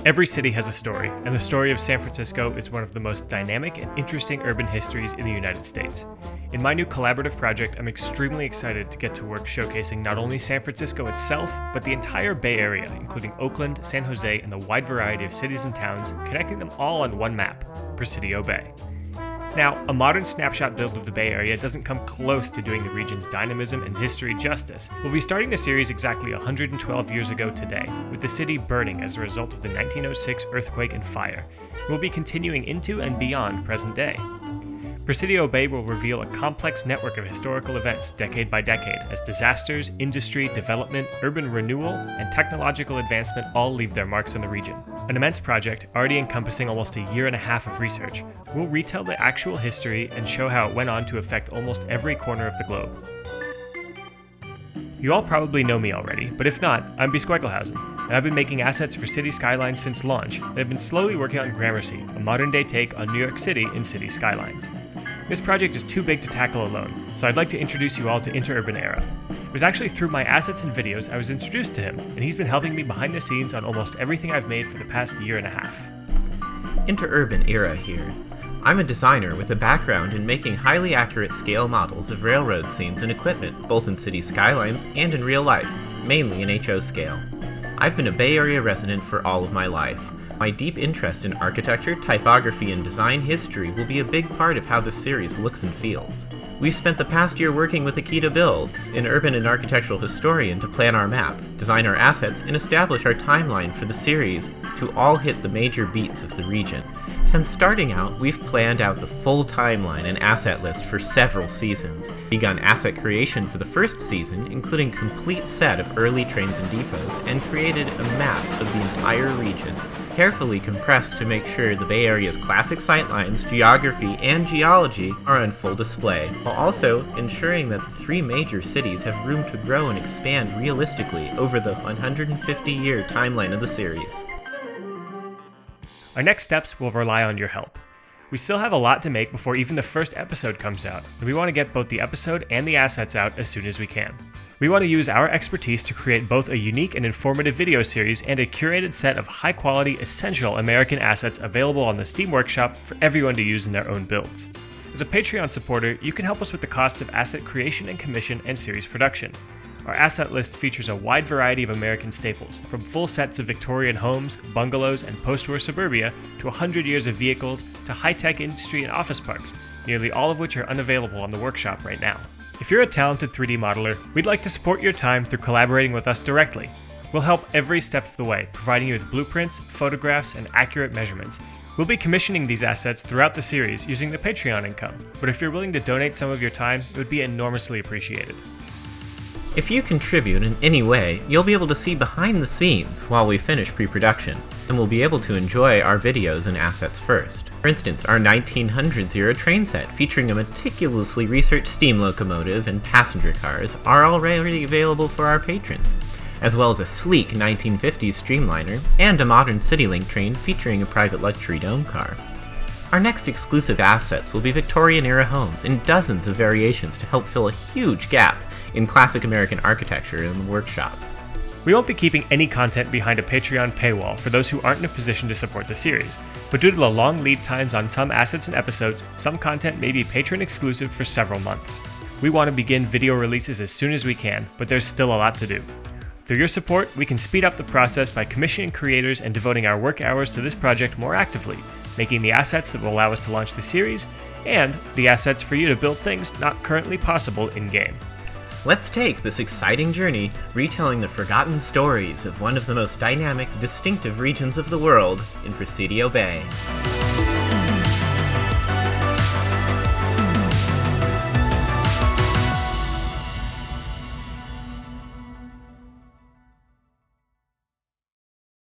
Every city has a story, and the story of San Francisco is one of the most dynamic and interesting urban histories in the United States. In my new collaborative project, I'm extremely excited to get to work showcasing not only San Francisco itself, but the entire Bay Area, including Oakland, San Jose, and the wide variety of cities and towns, connecting them all on one map, Presidio Bay. Now, a modern snapshot build of the Bay Area doesn't come close to doing the region's dynamism and history justice. We'll be starting the series exactly 112 years ago today, with the city burning as a result of the 1906 earthquake and fire. We'll be continuing into and beyond present day. Presidio Bay will reveal a complex network of historical events decade by decade as disasters, industry, development, urban renewal, and technological advancement all leave their marks on the region. An immense project already encompassing almost a year and a half of research, we'll retell the actual history and show how it went on to affect almost every corner of the globe. You all probably know me already, but if not, I'm Bisquegelhausen, and I've been making assets for City Skylines since launch, and have been slowly working on Gramercy, a modern-day take on New York City in City Skylines. This project is too big to tackle alone, so I'd like to introduce you all to Interurban Era. It was actually through my assets and videos I was introduced to him, and he's been helping me behind the scenes on almost everything I've made for the past year and a half. Interurban Era here. I'm a designer with a background in making highly accurate scale models of railroad scenes and equipment, both in city skylines and in real life, mainly in HO scale. I've been a Bay Area resident for all of my life. My deep interest in architecture, typography, and design history will be a big part of how this series looks and feels. We've spent the past year working with Akita Builds, an urban and architectural historian, to plan our map, design our assets, and establish our timeline for the series to all hit the major beats of the region. Since starting out, we've planned out the full timeline and asset list for several seasons, begun asset creation for the first season, including a complete set of early trains and depots, and created a map of the entire region, carefully compressed to make sure the Bay Area's classic sightlines, geography, and geology are on full display, while also ensuring that the three major cities have room to grow and expand realistically over the 150-year timeline of the series. Our next steps will rely on your help. We still have a lot to make before even the first episode comes out, and we want to get both the episode and the assets out as soon as we can. We want to use our expertise to create both a unique and informative video series and a curated set of high-quality, essential American assets available on the Steam Workshop for everyone to use in their own builds. As a Patreon supporter, you can help us with the costs of asset creation and commission and series production. Our asset list features a wide variety of American staples, from full sets of Victorian homes, bungalows, and post-war suburbia, to 100 years of vehicles, to high-tech industry and office parks, nearly all of which are unavailable on the workshop right now. If you're a talented 3D modeler, we'd like to support your time through collaborating with us directly. We'll help every step of the way, providing you with blueprints, photographs, and accurate measurements. We'll be commissioning these assets throughout the series using the Patreon income, but if you're willing to donate some of your time, it would be enormously appreciated. If you contribute in any way, you'll be able to see behind the scenes while we finish pre-production, and we'll be able to enjoy our videos and assets first. For instance, our 1900s era train set featuring a meticulously researched steam locomotive and passenger cars are already available for our patrons, as well as a sleek 1950s streamliner and a modern CityLink train featuring a private luxury dome car. Our next exclusive assets will be Victorian-era homes in dozens of variations to help fill a huge gap in classic American architecture in the workshop. We won't be keeping any content behind a Patreon paywall for those who aren't in a position to support the series, but due to the long lead times on some assets and episodes, some content may be patron exclusive for several months. We want to begin video releases as soon as we can, but there's still a lot to do. Through your support, we can speed up the process by commissioning creators and devoting our work hours to this project more actively, making the assets that will allow us to launch the series, and the assets for you to build things not currently possible in-game. Let's take this exciting journey, retelling the forgotten stories of one of the most dynamic, distinctive regions of the world in Presidio Bay.